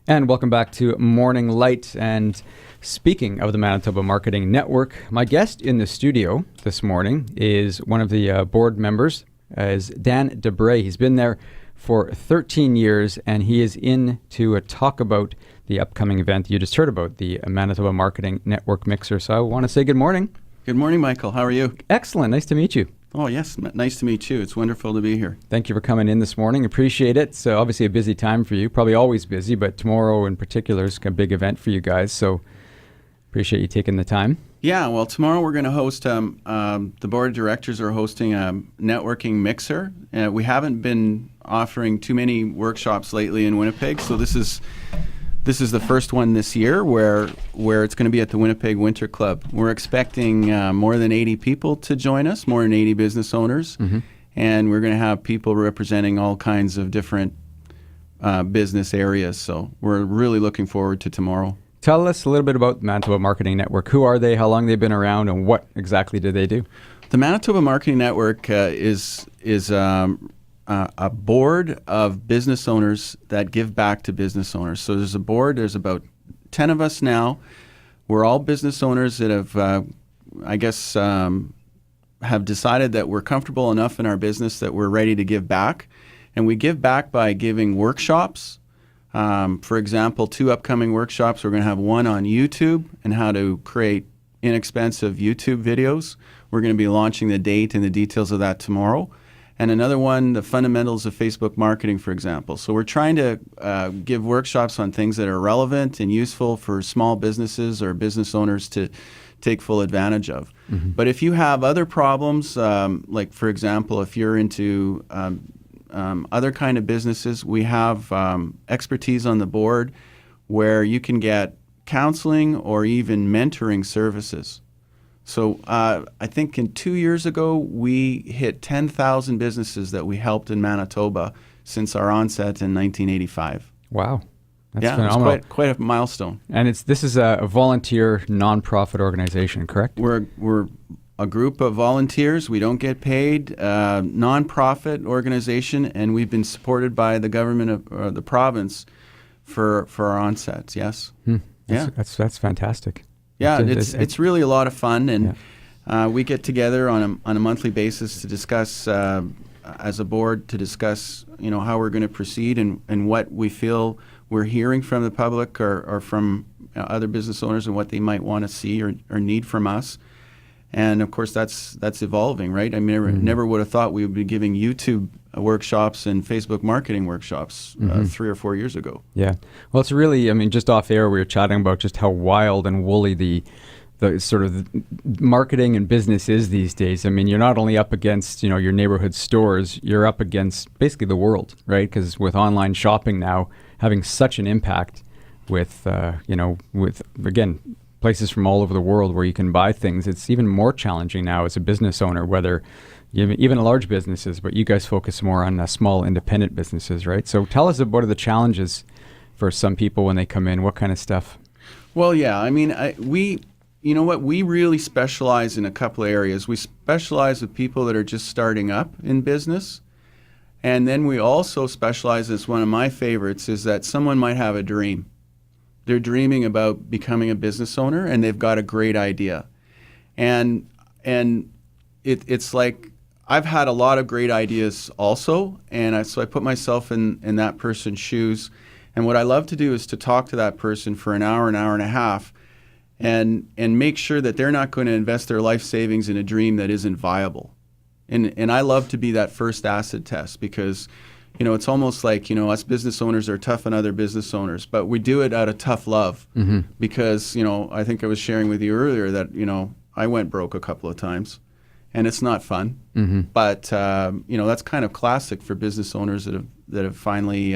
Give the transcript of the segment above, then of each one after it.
And welcome back to Morning Light. And speaking of the Manitoba Marketing Network, my guest in the studio this morning is one of the board members, is Dan Debreuil. He's been there for 13 years, and he is in to talk about the upcoming event you just heard about, the Manitoba Marketing Network Mixer. So I want to say good morning. Good morning, Michael. How are you? Excellent. Nice to meet you. Oh, yes. Nice to meet you. It's wonderful to be here. Thank you for coming in this morning. Appreciate it. So obviously a busy time for you, probably always busy, but tomorrow in particular is a big event for you guys. So appreciate you taking the time. Yeah, well, tomorrow we're going to host, the board of directors are hosting a networking mixer. We haven't been offering too many workshops lately in Winnipeg, so this is the first one this year where it's going to be at the Winnipeg Winter Club. We're expecting more than 80 people to join us, more than 80 business owners, and we're going to have people representing all kinds of different business areas. So we're really looking forward to tomorrow. Tell us a little bit about the Manitoba Marketing Network. Who are they, how long they've been around, and what exactly do they do? The Manitoba Marketing Network is a board of business owners that give back to business owners. So there's a board, there's about 10 of us now. We're all business owners that have decided that we're comfortable enough in our business that we're ready to give back. And we give back by giving workshops. For example, 2 upcoming workshops. We're going to have one on YouTube and how to create inexpensive YouTube videos. We're going to be launching the date and the details of that tomorrow. And another one, the fundamentals of Facebook marketing, for example. So we're trying to give workshops on things that are relevant and useful for small businesses or business owners to take full advantage of. But if you have other problems, like, for example, if you're into other kind of businesses, we have expertise on the board where you can get counseling or even mentoring services. So I think 2 years ago, we hit 10,000 businesses that we helped in Manitoba since our onset in 1985. Wow. That's phenomenal. It's quite a milestone. And this is a volunteer nonprofit organization, correct? We're a group of volunteers. We don't get paid, nonprofit organization, and we've been supported by the government of the province for our onsets. Yes. That's fantastic. Yeah, it's really a lot of fun, and we get together on a monthly basis to discuss as a board to discuss how we're going to proceed and what we feel we're hearing from the public or from other business owners and what they might want to see or need from us. And of course, that's evolving, right? I mean, never would have thought we would be giving YouTube workshops and Facebook marketing workshops 3 or 4 years ago. Yeah. Well, it's really, just off air, we were chatting about just how wild and woolly the sort of marketing and business is these days. I mean, you're not only up against, your neighborhood stores, you're up against basically the world, right? Because with online shopping now having such an impact with, again, places from all over the world where you can buy things, it's even more challenging now as a business owner, whether even large businesses, but you guys focus more on small independent businesses, right? So tell us about the challenges for some people when they come in. What kind of stuff? Well, yeah, we really specialize in a couple of areas. We specialize with people that are just starting up in business. And then we also specialize, as one of my favorites, is that someone might have a dream. They're dreaming about becoming a business owner, and they've got a great idea. And it's like I've had a lot of great ideas also, and so I put myself in that person's shoes. And what I love to do is to talk to that person for an hour and a half, and make sure that they're not going to invest their life savings in a dream that isn't viable. And I love to be that first acid test because it's almost like, us business owners are tough on other business owners, but we do it out of tough love because, I think I was sharing with you earlier that, I went broke a couple of times and it's not fun. But, that's kind of classic for business owners that have finally,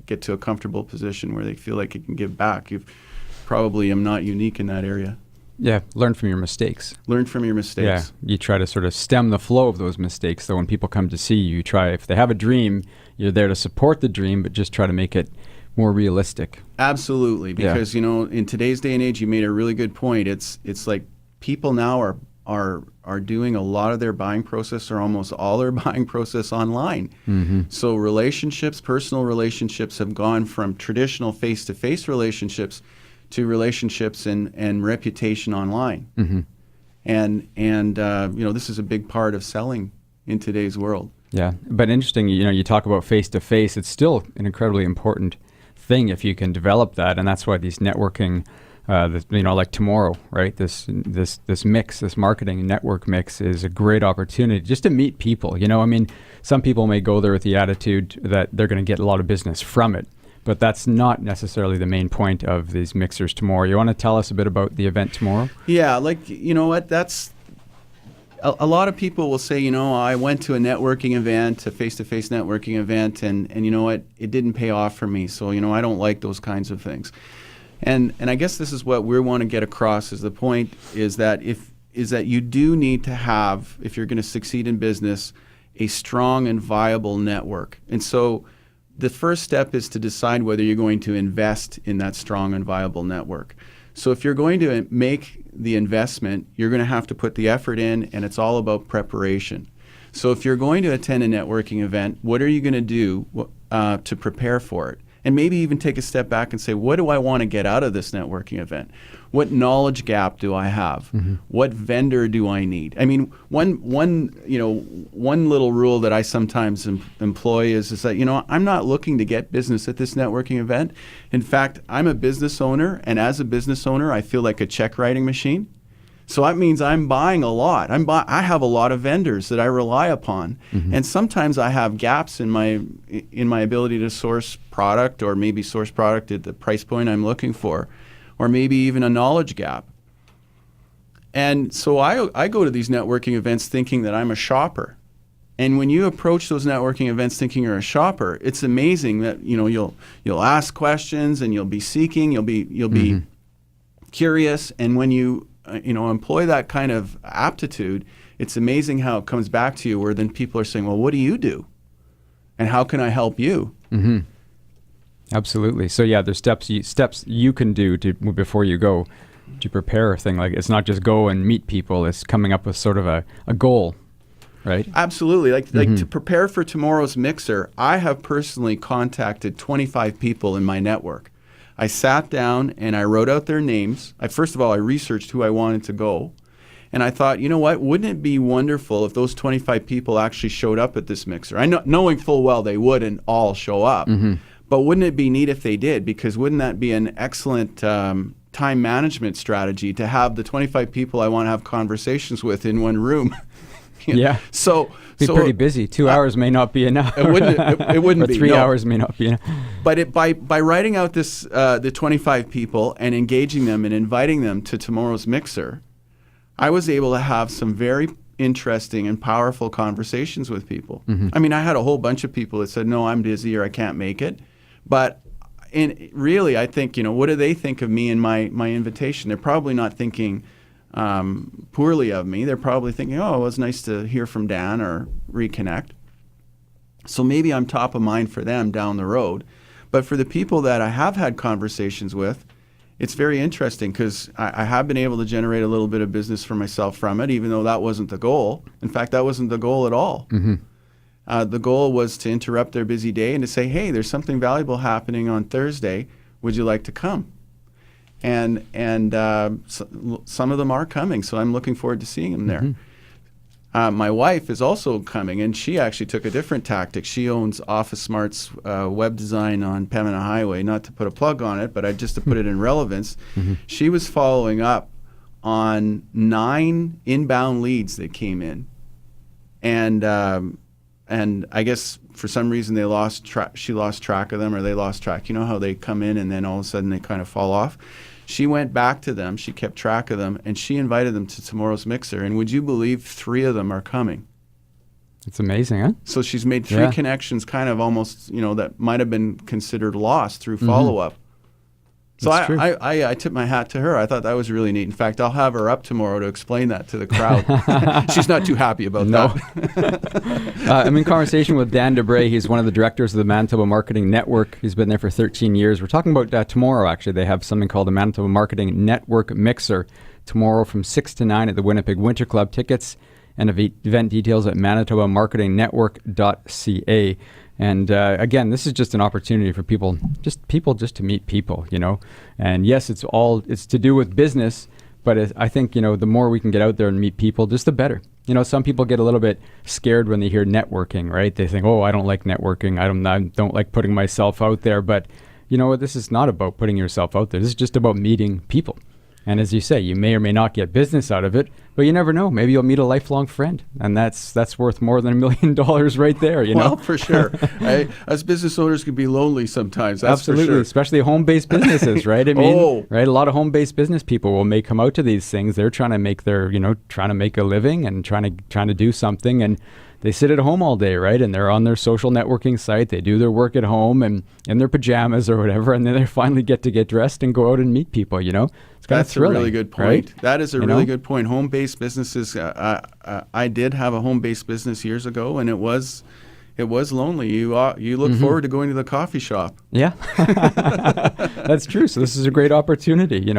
get to a comfortable position where they feel like they can give back. You probably am not unique in that area. Yeah, learn from your mistakes. Learn from your mistakes. Yeah, you try to sort of stem the flow of those mistakes. So when people come to see you, if they have a dream, you're there to support the dream, but just try to make it more realistic. Absolutely, because in today's day and age, you made a really good point. It's like people now are are doing a lot of their buying process or almost all their buying process online. Mm-hmm. So relationships, personal relationships have gone from traditional face-to-face relationships to relationships and reputation online. Mm-hmm. And this is a big part of selling in today's world. Yeah, but interesting, you talk about face-to-face. It's still an incredibly important thing if you can develop that, and that's why these networking, like tomorrow, right? This mix, this marketing network mix is a great opportunity just to meet people. Some people may go there with the attitude that they're going to get a lot of business from it, but that's not necessarily the main point of these mixers tomorrow. You want to tell us a bit about the event tomorrow? Yeah, that's a lot of people will say, I went to a networking event, a face-to-face networking event, and you know what, it didn't pay off for me. So, I don't like those kinds of things. And I guess this is what we want to get across is the point is that you do need to have, if you're going to succeed in business, a strong and viable network. And so the first step is to decide whether you're going to invest in that strong and viable network. So if you're going to make the investment, you're going to have to put the effort in, and it's all about preparation. So if you're going to attend a networking event, what are you going to do to prepare for it? And maybe even take a step back and say, what do I want to get out of this networking event? What knowledge gap do I have? Mm-hmm. What vendor do I need? I mean, one little rule that I sometimes employ is that, I'm not looking to get business at this networking event. In fact, I'm a business owner, and as a business owner, I feel like a check writing machine. So that means I'm buying a lot. I have a lot of vendors that I rely upon, mm-hmm. and sometimes I have gaps in my ability to source product, or maybe source product at the price point I'm looking for, or maybe even a knowledge gap. And so I go to these networking events thinking that I'm a shopper. And when you approach those networking events thinking you're a shopper, it's amazing that you'll ask questions and you'll be seeking, you'll be mm-hmm. curious, and when you employ that kind of aptitude, it's amazing how it comes back to you where then people are saying, well, what do you do? And how can I help you? Mm-hmm. Absolutely. So yeah, there's steps you can do before you go to prepare a thing. Like, it's not just go and meet people, it's coming up with sort of a goal, right? Absolutely. Mm-hmm. Like to prepare for tomorrow's mixer, I have personally contacted 25 people in my network. I sat down and I wrote out their names. First of all, I researched who I wanted to go. And I thought, you know what, wouldn't it be wonderful if those 25 people actually showed up at this mixer? Knowing full well they wouldn't all show up. Mm-hmm. But wouldn't it be neat if they did? Because wouldn't that be an excellent time management strategy to have the 25 people I want to have conversations with in one room? Yeah. So pretty busy. 2 hours may not be enough. It wouldn't or be. 3 hours may not be enough. But by writing out the 25 people and engaging them and inviting them to tomorrow's mixer, I was able to have some very interesting and powerful conversations with people. Mm-hmm. I mean, I had a whole bunch of people that said, no, I'm busy or I can't make it. But really, I think, what do they think of me and my invitation? They're probably not thinking poorly of me. They're probably thinking, oh, it was nice to hear from Dan or reconnect. So maybe I'm top of mind for them down the road. But for the people that I have had conversations with, it's very interesting because I have been able to generate a little bit of business for myself from it, even though that wasn't the goal. In fact, that wasn't the goal at all. Mm-hmm. The goal was to interrupt their busy day and to say, hey, there's something valuable happening on Thursday. Would you like to come? And some of them are coming, so I'm looking forward to seeing them there. Mm-hmm. My wife is also coming, and she actually took a different tactic. She owns Office Smart's web design on Pembina Highway, not to put a plug on it, but just to put it in relevance. Mm-hmm. She was following up on 9 inbound leads that came in. And I guess for some reason she lost track of them, or they lost track. You know how they come in and then all of a sudden they kind of fall off? She went back to them, she kept track of them, and she invited them to tomorrow's mixer. And would you believe 3 of them are coming? It's amazing, huh? So she's made 3 connections kind of almost, that might have been considered lost through follow-up. So I tip my hat to her. I thought that was really neat. In fact, I'll have her up tomorrow to explain that to the crowd. She's not too happy about that. I'm in conversation with Dan Debreuil. He's one of the directors of the Manitoba Marketing Network. He's been there for 13 years. We're talking about tomorrow, actually. They have something called the Manitoba Marketing Network Mixer tomorrow from 6 to 9 at the Winnipeg Winter Club. Tickets and event details at manitobamarketingnetwork.ca. And again, this is just an opportunity for people just to meet people, And yes, it's to do with business, but I think, the more we can get out there and meet people, just the better. Some people get a little bit scared when they hear networking, right? They think, oh, I don't like networking. I don't like putting myself out there. But you know what? This is not about putting yourself out there. This is just about meeting people. And as you say, you may or may not get business out of it, but you never know. Maybe you'll meet a lifelong friend, and that's worth more than $1 million right there. Well, for sure. Us business owners can be lonely sometimes. That's absolutely, for sure. Especially home-based businesses, right? I mean, right? A lot of home-based business people may come out to these things. They're trying to make trying to make a living and trying to do something, and they sit at home all day, right? And they're on their social networking site. They do their work at home and in their pajamas or whatever, and then they finally get dressed and go out and meet people. It's kind of thrilling. That's a really good point. Right? That is a really good point. Home-based businesses. I did have a home-based business years ago, and it was lonely. You look forward to going to the coffee shop. Yeah, that's true. So this is a great opportunity.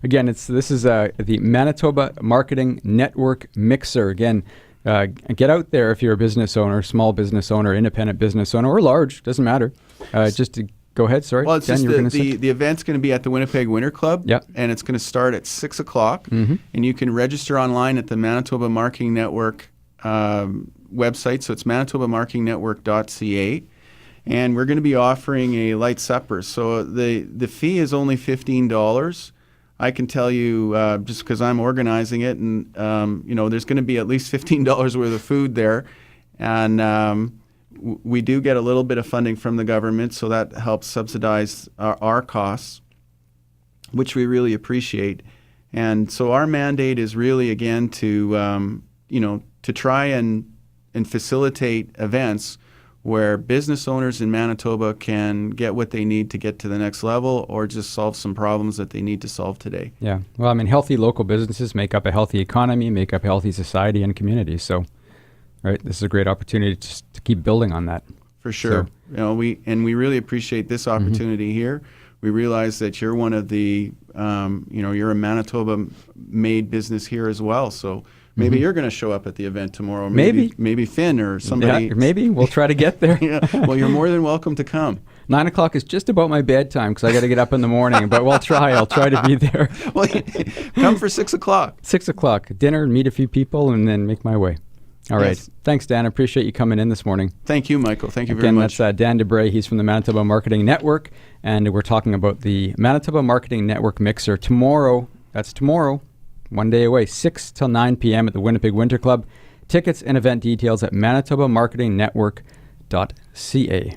Again, this is the Manitoba Marketing Network Mixer. Again. Get out there if you're a business owner, small business owner, independent business owner, or large, doesn't matter. Just to go ahead, sorry. Well, it's Dan, just the event's going to be at the Winnipeg Winter Club, and it's going to start at 6 o'clock, and you can register online at the Manitoba Marketing Network website, so it's manitobamarketingnetwork.ca, and we're going to be offering a light supper. So the fee is only $15. I can tell you just because I'm organizing it, and there's going to be at least $15 worth of food there, and we do get a little bit of funding from the government, so that helps subsidize our costs, which we really appreciate. And so our mandate is really, again, to try and facilitate events where business owners in Manitoba can get what they need to get to the next level, or just solve some problems that they need to solve today. Yeah. Well, I mean, healthy local businesses make up a healthy economy, make up a healthy society and community. So, right, this is a great opportunity to keep building on that. For sure. So, we really appreciate this opportunity here. We realize that you're one of the, you're a Manitoba-made business here as well. So maybe you're going to show up at the event tomorrow. Maybe Finn or somebody. Yeah, maybe we'll try to get there. Yeah. Well, you're more than welcome to come. 9 o'clock is just about my bedtime because I got to get up in the morning, but we'll try. I'll try to be there. Well, come for 6 o'clock. 6 o'clock, dinner, meet a few people, and then make my way. All right. Yes. Thanks, Dan. I appreciate you coming in this morning. Thank you, Michael. Thank you very much. Again, that's Dan Debreuil. He's from the Manitoba Marketing Network, and we're talking about the Manitoba Marketing Network Mixer tomorrow. That's tomorrow, one day away, 6 till 9 p.m. at the Winnipeg Winter Club. Tickets and event details at manitobamarketingnetwork.ca.